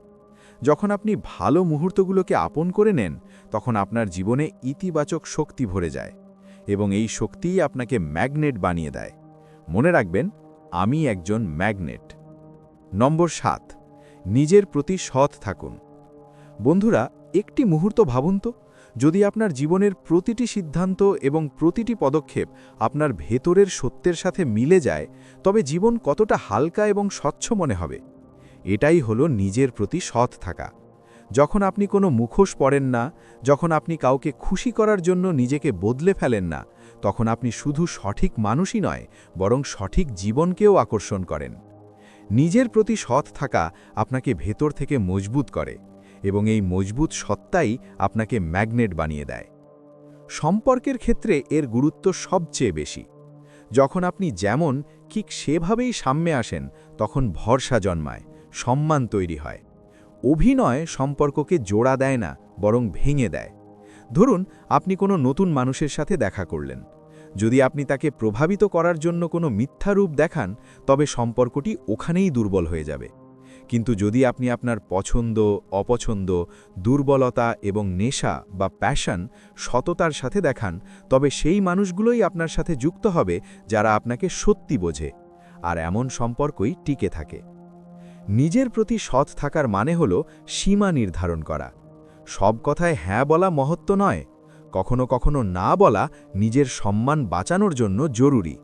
যখন আপনি ভালো মুহূর্তগুলোকে আপন করে নেন, তখন আপনার জীবনে ইতিবাচক শক্তি ভরে যায় এবং এই শক্তিই আপনাকে ম্যাগনেট বানিয়ে দেয়। মনে রাখবেন, আমি একজন ম্যাগনেট। নম্বর 7, নিজের প্রতি সৎ থাকুন। বন্ধুরা, একটি মুহূর্ত ভাবুন তো, যদি আপনার জীবনের প্রতিটি সিদ্ধান্ত এবং প্রতিটি পদক্ষেপ আপনার ভেতরের সত্যের সাথে মিলে যায়, তবে জীবন কতটা হালকা এবং স্বচ্ছ মনে হবে। এটাই হলো নিজের প্রতি সৎ থাকা। যখন আপনি কোনো মুখোশ পরেন না, যখন আপনি কাউকে খুশি করার জন্য নিজেকে বদলে ফেলেন না, তখন আপনি শুধু সঠিক মানুষই নয়, বরং সঠিক জীবনকেও আকর্ষণ করেন। নিজের প্রতি সৎ থাকা আপনাকে ভেতর থেকে মজবুত করে এবং এই মজবুত সত্তাই আপনাকে ম্যাগনেট বানিয়ে দেয়। সম্পর্কের ক্ষেত্রে এর গুরুত্ব সবচেয়ে বেশি। যখন আপনি যেমন ঠিক সেভাবেই সামনে আসেন, তখন ভরসা জন্মায়, সম্মান তৈরি হয়। অভিনয় সম্পর্ককে জোড়া দেয় না, বরং ভেঙে দেয়। ধরুন, আপনি কোনো নতুন মানুষের সাথে দেখা করলেন। যদি আপনি তাকে প্রভাবিত করার জন্য কোনো মিথ্যা রূপ দেখান, তবে সম্পর্কটি ওখানেই দুর্বল হয়ে যাবে। কিন্তু যদি আপনি আপনার পছন্দ, অপছন্দ, দুর্বলতা এবং নেশা বা প্যাশন সততার সাথে দেখান, তবে সেই মানুষগুলোই আপনার সাথে যুক্ত হবে যারা আপনাকে সত্যি বোঝে, আর এমন সম্পর্কই টিকে থাকে। নিজের প্রতি সৎ থাকার মানে হল সীমা নির্ধারণ করা। সব কথায় হ্যাঁ বলা মহত্ব নয়, কখনো কখনো না বলা নিজের সম্মান বাঁচানোর জন্য জরুরি।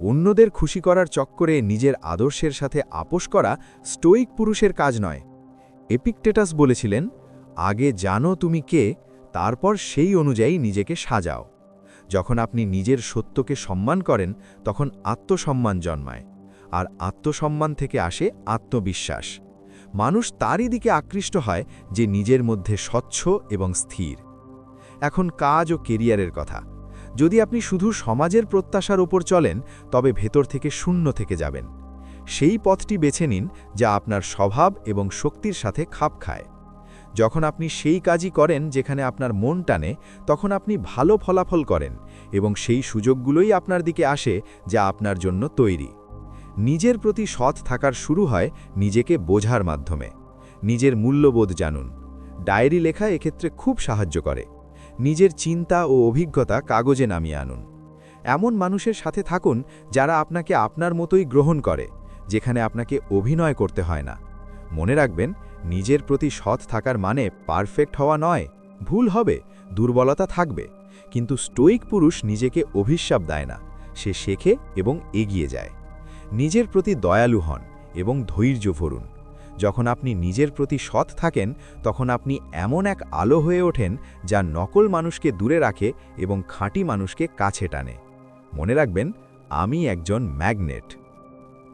অন্যদের খুশি করার চক্করে নিজের আদর্শের সাথে আপোষ করা স্টোইক পুরুষের কাজ নয়। এপিকটেটাস বলেছিলেন, আগে জানো তুমি কে, তারপর সেই অনুযায়ী নিজেকে সাজাও। যখন আপনি নিজের সত্যকে সম্মান করেন, তখন আত্মসম্মান জন্মায়, আর আত্মসম্মান থেকে আসে আত্মবিশ্বাস। মানুষ তারই দিকে আকৃষ্ট হয় যে নিজের মধ্যে স্বচ্ছ এবং স্থির। এখন কাজ ও কেরিয়ারের কথা। যদি আপনি শুধু সমাজের প্রত্যাশার উপর চলেন, তবে ভেতর থেকে শূন্য থেকে যাবেন। সেই পথটি বেছে নিন যা আপনার স্বভাব এবং শক্তির সাথে খাপ খায়। যখন আপনি সেই কাজই করেন যেখানে আপনার মন টানে, তখন আপনি ভালো ফলাফল করেন এবং সেই সুযোগগুলোই আপনার দিকে আসে যা আপনার জন্য তৈরি। নিজের প্রতি সৎ থাকার শুরু হয় নিজেকে বোঝার মাধ্যমে। নিজের মূল্যবোধ জানুন। ডায়েরি লেখা এক্ষেত্রে খুব সাহায্য করে। নিজের চিন্তা ও অভিজ্ঞতা কাগজে নামিয়ে আনুন। এমন মানুষের সাথে থাকুন যারা আপনাকে আপনার মতোই গ্রহণ করে, যেখানে আপনাকে অভিনয় করতে হয় না। মনে রাখবেন, নিজের প্রতি সৎ থাকার মানে পারফেক্ট হওয়া নয়। ভুল হবে, দুর্বলতা থাকবে, কিন্তু স্টোইক পুরুষ নিজেকে অভিশাপ দেয় না, সে শেখে এবং এগিয়ে যায়। নিজের প্রতি দয়ালু হন এবং ধৈর্য ভরুন। যখন আপনি নিজের প্রতি সৎ থাকেন, তখন আপনি এমন এক আলো হয়ে ওঠেন যা নকল মানুষকে দূরে রাখে এবং খাঁটি মানুষকে কাছে টানে। মনে রাখবেন, আমি একজন ম্যাগনেট।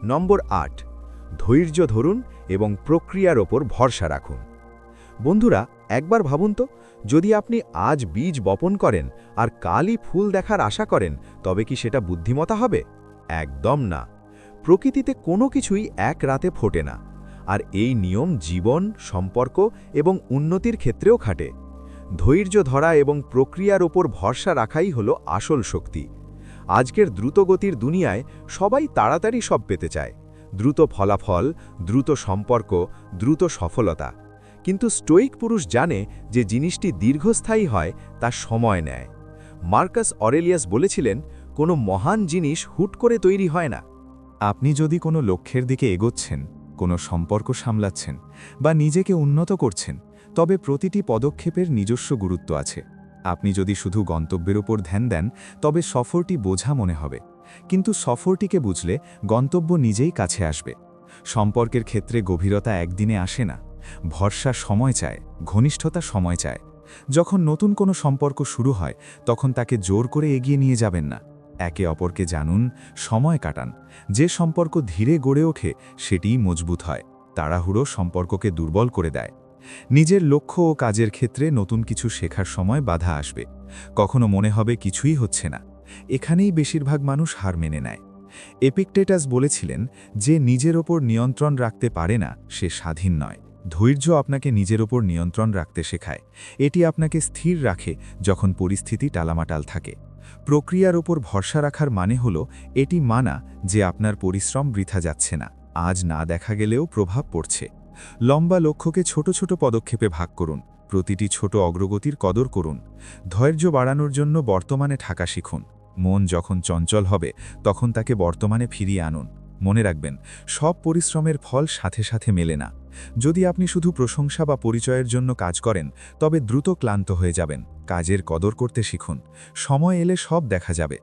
নম্বর 8, ধৈর্য ধরুন এবং প্রক্রিয়ার ওপর ভরসা রাখুন। বন্ধুরা, একবার ভাবুন তো, যদি আপনি আজ বীজ বপন করেন আর কালই ফুল দেখার আশা করেন, তবে কি সেটা বুদ্ধিমত্তা হবে? একদম না। প্রকৃতিতে কোনো কিছুই এক রাতে ফোটে না, আর এই নিয়ম জীবন, সম্পর্ক এবং উন্নতির ক্ষেত্রেও খাটে। ধৈর্য ধরা এবং প্রক্রিয়ার ওপর ভরসা রাখাই হলো আসল শক্তি। আজকের দ্রুতগতির দুনিয়ায় সবাই তাড়াতাড়ি সব পেতে চায়, দ্রুত ফলাফল, দ্রুত সম্পর্ক, দ্রুত সফলতা। কিন্তু স্টোইক পুরুষ জানে যে জিনিসটি দীর্ঘস্থায়ী হয়, তা সময় নেয়। মার্কাস অরেলিয়াস বলেছিলেন, কোনো মহান জিনিস হুট করে তৈরি হয় না। আপনি যদি কোনো লক্ষ্যের দিকে এগোচ্ছেন, কোনো সম্পর্ক সামলাচ্ছেন বা নিজেকে উন্নত করছেন, তবে প্রতিটি পদক্ষেপের নিজস্ব গুরুত্ব আছে। আপনি যদি শুধু গন্তব্যের উপর ধ্যান দেন, তবে সফরটি বোঝা মনে হবে, কিন্তু সফরটিকে বুঝলে গন্তব্য নিজেই কাছে আসবে। সম্পর্কের ক্ষেত্রে গভীরতা একদিনে আসে না। ভরসা সময় চায়, ঘনিষ্ঠতা সময় চায়। যখন নতুন কোনো সম্পর্ক শুরু হয়, তখন তাকে জোর করে এগিয়ে নিয়ে যাবেন না। একে অপরকে জানুন, সময় কাটান। যে সম্পর্ক ধীরে গড়ে ওঠে, সেটিই মজবুত হয়। তাড়াহুড়ো সম্পর্ককে দুর্বল করে দেয়। নিজের লক্ষ্য ও কাজের ক্ষেত্রে নতুন কিছু শেখার সময় বাধা আসবে। কখনো মনে হবে কিছুই হচ্ছে না। এখানেই বেশিরভাগ মানুষ হার মেনে নেয়। এপিকটেটাস বলেছিলেন যে নিজের ওপর নিয়ন্ত্রণ রাখতে পারে না সে স্বাধীন নয়। ধৈর্য আপনাকে নিজের ওপর নিয়ন্ত্রণ রাখতে শেখায়। এটি আপনাকে স্থির রাখে যখন পরিস্থিতি টালামাটাল থাকে। প্রক্রিয়ার ওপর ভরসা রাখার মানে হল এটি মানা যে আপনার পরিশ্রম বৃথা যাচ্ছে না, আজ না দেখা গেলেও প্রভাব পড়ছে। লম্বা লক্ষ্যকে ছোট ছোট পদক্ষেপে ভাগ করুন, প্রতিটি ছোট অগ্রগতির কদর করুন। ধৈর্য বাড়ানোর জন্য বর্তমানে থাকা শিখুন। মন যখন চঞ্চল হবে তখন তাকে বর্তমানে ফিরিয়ে আনুন। মনে রাখবেন, সব পরিশ্রমের ফল সাথে সাথে মেলে না। যদি আপনি শুধু প্রশংসা বা পরিচয়ের জন্য কাজ করেন তবে দ্রুত ক্লান্ত হয়ে যাবেন। কাজের কদর করতে শিখুন, সময় এলে সব দেখা যাবে।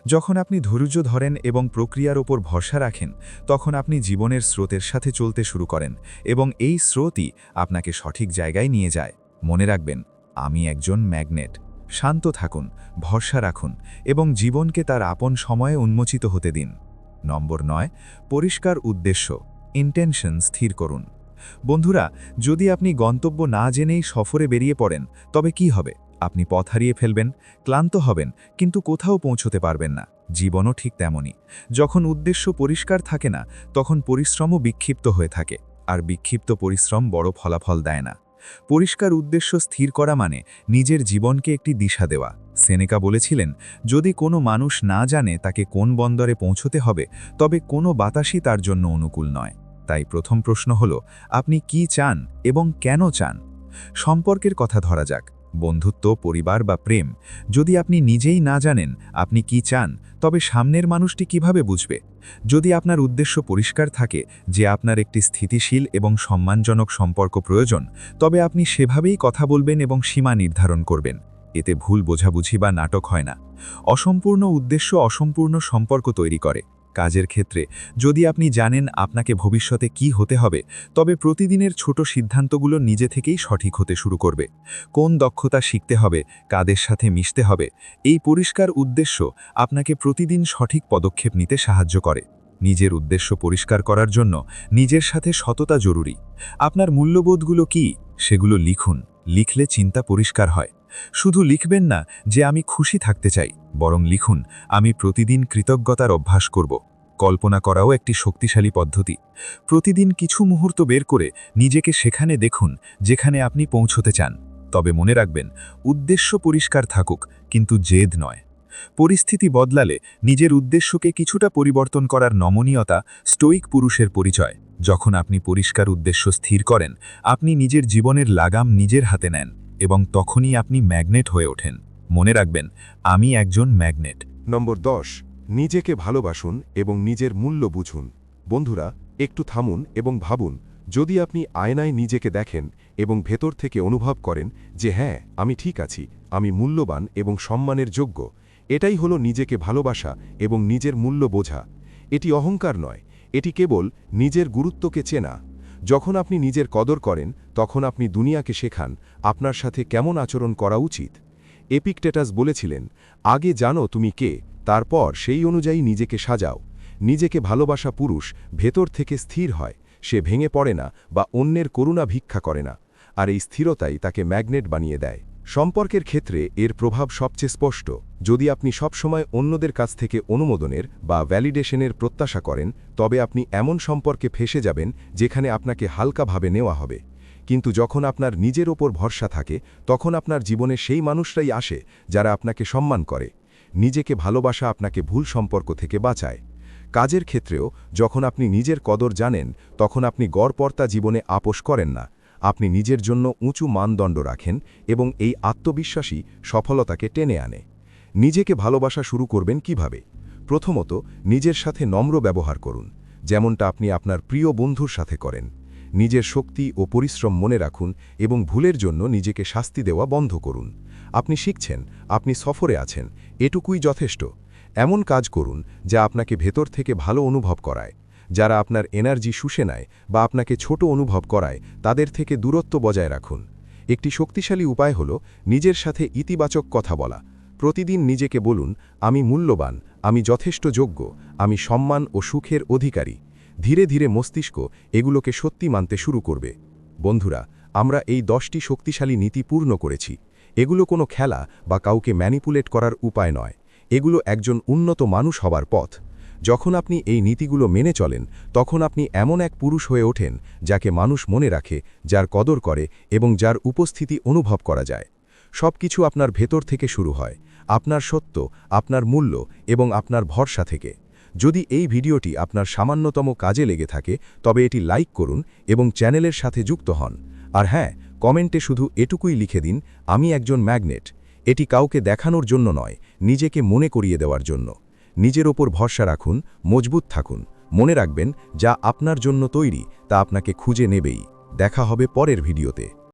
যখন আপনি ধৈর্য ধরেন এবং প্রক্রিয়ার ওপর ভরসা রাখেন তখন আপনি জীবনের স্রোতের সাথে চলতে শুরু করেন এবং এই স্রোতই আপনাকে সঠিক জায়গায় নিয়ে যায়। মনে রাখবেন, আমি একজন ম্যাগনেট। শান্ত থাকুন, ভরসা রাখুন এবং জীবনকে তার আপন সময়ে উন্মোচিত হতে দিন। নম্বর 9, পরিষ্কার উদ্দেশ্য, ইন্টেনশন স্থির করুন। বন্ধুরা, যদি আপনি গন্তব্য না জেনেই সফরে বেরিয়ে পড়েন তবে কি হবে? আপনি পথ হারিয়ে ফেলবেন, ক্লান্ত হবেন, কিন্তু কোথাও পৌঁছতে পারবেন না। জীবনও ঠিক তেমনই। যখন উদ্দেশ্য পরিষ্কার থাকে না তখন পরিশ্রমও বিক্ষিপ্ত হয়ে থাকে, আর বিক্ষিপ্ত পরিশ্রম বড় ফলাফল দেয় না। পরিষ্কার উদ্দেশ্য স্থির করা মানে নিজের জীবনকে একটি দিশা দেওয়া। সেনেকা বলেছিলেন, যদি কোনো মানুষ না জানে তাকে কোন বন্দরে পৌঁছতে হবে তবে কোনো বাতাসই তার জন্য অনুকূল নয়। তাই প্রথম প্রশ্ন হল, আপনি কি চান এবং কেন চান? সম্পর্কের কথা ধরা যাক, বন্ধুত্ব, পরিবার বা প্রেম। যদি আপনি নিজেই না জানেন আপনি কি চান তবে সামনের মানুষটি কিভাবে বুঝবে? যদি আপনার উদ্দেশ্য পরিষ্কার থাকে যে আপনার একটি স্থিতিশীল এবং সম্মানজনক সম্পর্ক প্রয়োজন, তবে আপনি সেভাবেই কথা বলবেন এবং সীমা নির্ধারণ করবেন। এতে ভুল বোঝাবুঝি বা নাটক হয় না। অসম্পূর্ণ উদ্দেশ্য অসম্পূর্ণ সম্পর্ক তৈরি করে। কাজের ক্ষেত্রে যদি আপনি জানেন আপনাকে ভবিষ্যতে কি হতে হবে তবে প্রতিদিনের ছোট সিদ্ধান্তগুলো নিজে থেকেই সঠিক হতে শুরু করবে। কোন দক্ষতা শিখতে হবে, কাদের সাথে মিশতে হবে, এই পরিষ্কার উদ্দেশ্য আপনাকে প্রতিদিন সঠিক পদক্ষেপ নিতে সাহায্য করে। নিজের উদ্দেশ্য পরিষ্কার করার জন্য নিজের সাথে সততা জরুরি। আপনার মূল্যবোধগুলো কি সেগুলো লিখুন। লিখলে চিন্তা পরিষ্কার হয়। শুধু লিখবেন না যে আমি খুশি থাকতে চাই, বরং লিখুন আমি প্রতিদিন কৃতজ্ঞতার অভ্যাস করব। কল্পনা করাও একটি শক্তিশালী পদ্ধতি। প্রতিদিন কিছু মুহূর্ত বের করে নিজেকে সেখানে দেখুন যেখানে আপনি পৌঁছতে চান। তবে মনে রাখবেন, উদ্দেশ্য পরিষ্কার থাকুক, কিন্তু জেদ নয়। পরিস্থিতি বদলালে নিজের উদ্দেশ্যকে কিছুটা পরিবর্তন করার নমনীয়তা স্টোইক পুরুষের পরিচয়। যখন আপনি পরিষ্কার উদ্দেশ্য স্থির করেন আপনি নিজের জীবনের লাগাম নিজের হাতে নেন এবং তখনই আপনি ম্যাগনেট হয়ে ওঠেন। মনে রাখবেন, আমি একজন ম্যাগনেট। নম্বর 10, নিজেকে ভালোবাসুন এবং নিজের মূল্য বুঝুন। বন্ধুরা, একটু থামুন এবং ভাবুন, যদি আপনি আয়নায় নিজেকে দেখেন এবং ভেতর থেকে অনুভব করেন যে হ্যাঁ, আমি ঠিক আছি, আমি মূল্যবান এবং সম্মানের যোগ্য, এটাই হলো নিজেকে ভালোবাসা এবং নিজের মূল্য বোঝা। এটি অহংকার নয়, এটি কেবল নিজের গুরুত্বকে চেনা। যখন আপনি নিজের কদর করেন তখন আপনি দুনিয়াকে শেখান আপনার সাথে কেমন আচরণ করা উচিত। এপিকটেটাস বলেছিলেন, আগে জানো তুমি কে, তারপর সেই অনুযায়ী নিজেকে সাজাও। নিজেকে ভালোবাসা পুরুষ ভেতর থেকে স্থির হয়, সে ভেঙে পড়ে না বা অন্যের করুণা ভিক্ষা করে না, আর এই স্থিরতাই তাকে ম্যাগনেট বানিয়ে দেয়। সম্পর্কের ক্ষেত্রে এর প্রভাব সবচেয়ে স্পষ্ট। যদি আপনি সবসময় অন্যদের কাছ থেকে অনুমোদনের বা ভ্যালিডেশনের প্রত্যাশা করেন তবে আপনি এমন সম্পর্কে ফেঁসে যাবেন যেখানে আপনাকে হালকাভাবে নেওয়া হবে। কিন্তু যখন আপনার নিজের ওপর ভরসা থাকে তখন আপনার জীবনে সেই মানুষরাই আসে যারা আপনাকে সম্মান করে। নিজেকে ভালোবাসা আপনাকে ভুল সম্পর্ক থেকে বাঁচায়। কাজের ক্ষেত্রেও যখন আপনি নিজের কদর জানেন তখন আপনি গড়পড়তা জীবনে আপোষ করেন না। আপনি নিজের জন্য উঁচু মানদণ্ড রাখেন এবং এই আত্মবিশ্বাসী সফলতাকে টেনে আনে। নিজেকে ভালোবাসা শুরু করবেন কিভাবে? প্রথমত, নিজের সাথে নম্র ব্যবহার করুন, যেমনটা আপনি আপনার প্রিয় বন্ধুর সাথে করেন। নিজের শক্তি ও পরিশ্রম মনে রাখুন এবং ভুলের জন্য নিজেকে শাস্তি দেওয়া বন্ধ করুন। আপনি শিখছেন, আপনি সফরে আছেন, এটুকুই যথেষ্ট। এমন কাজ করুন যা আপনাকে ভেতর থেকে ভালো অনুভব করায়। যারা আপনার এনার্জি শুষে নেয় বা আপনাকে ছোট অনুভব করায় তাদের থেকে দূরত্ব বজায় রাখুন। একটি শক্তিশালী উপায় হল নিজের সাথে ইতিবাচক কথা বলা। প্রতিদিন নিজেকে বলুন, আমি মূল্যবান, আমি যথেষ্ট যোগ্য, আমি সম্মান ও সুখের অধিকারী। ধীরে ধীরে মস্তিষ্ক এগুলোকে সত্যি মানতে শুরু করবে। বন্ধুরা, আমরা এই 10টি শক্তিশালী নীতি পূর্ণ করেছি। এগুলো কোনো খেলা বা কাউকে ম্যানিপুলেট করার উপায় নয়, এগুলো একজন উন্নত মানুষ হবার পথ। যখন আপনি এই নীতিগুলো মেনে চলেন তখন আপনি এমন এক পুরুষ হয়ে ওঠেন যাকে মানুষ মনে রাখে, যার কদর করে এবং যার উপস্থিতি অনুভব করা যায়। সব কিছু আপনার ভেতর থেকে শুরু হয়, আপনার সত্য, আপনার মূল্য এবং আপনার ভরসা থেকে। যদি এই ভিডিওটি আপনার সামান্যতম কাজে লেগে থাকে তবে এটি লাইক করুন এবং চ্যানেলের সাথে যুক্ত হন। আর হ্যাঁ, কমেন্টে শুধু এটুকুই লিখে দিন, আমি একজন ম্যাগনেট। এটি কাউকে দেখানোর জন্য নয়, নিজেকে মনে করিয়ে দেওয়ার জন্য। নিজের ওপর ভরসা রাখুন, মজবুত থাকুন। মনে রাখবেন, যা আপনার জন্য তৈরি তা আপনাকে খুঁজে নেবেই। দেখা হবে পরের ভিডিওতে।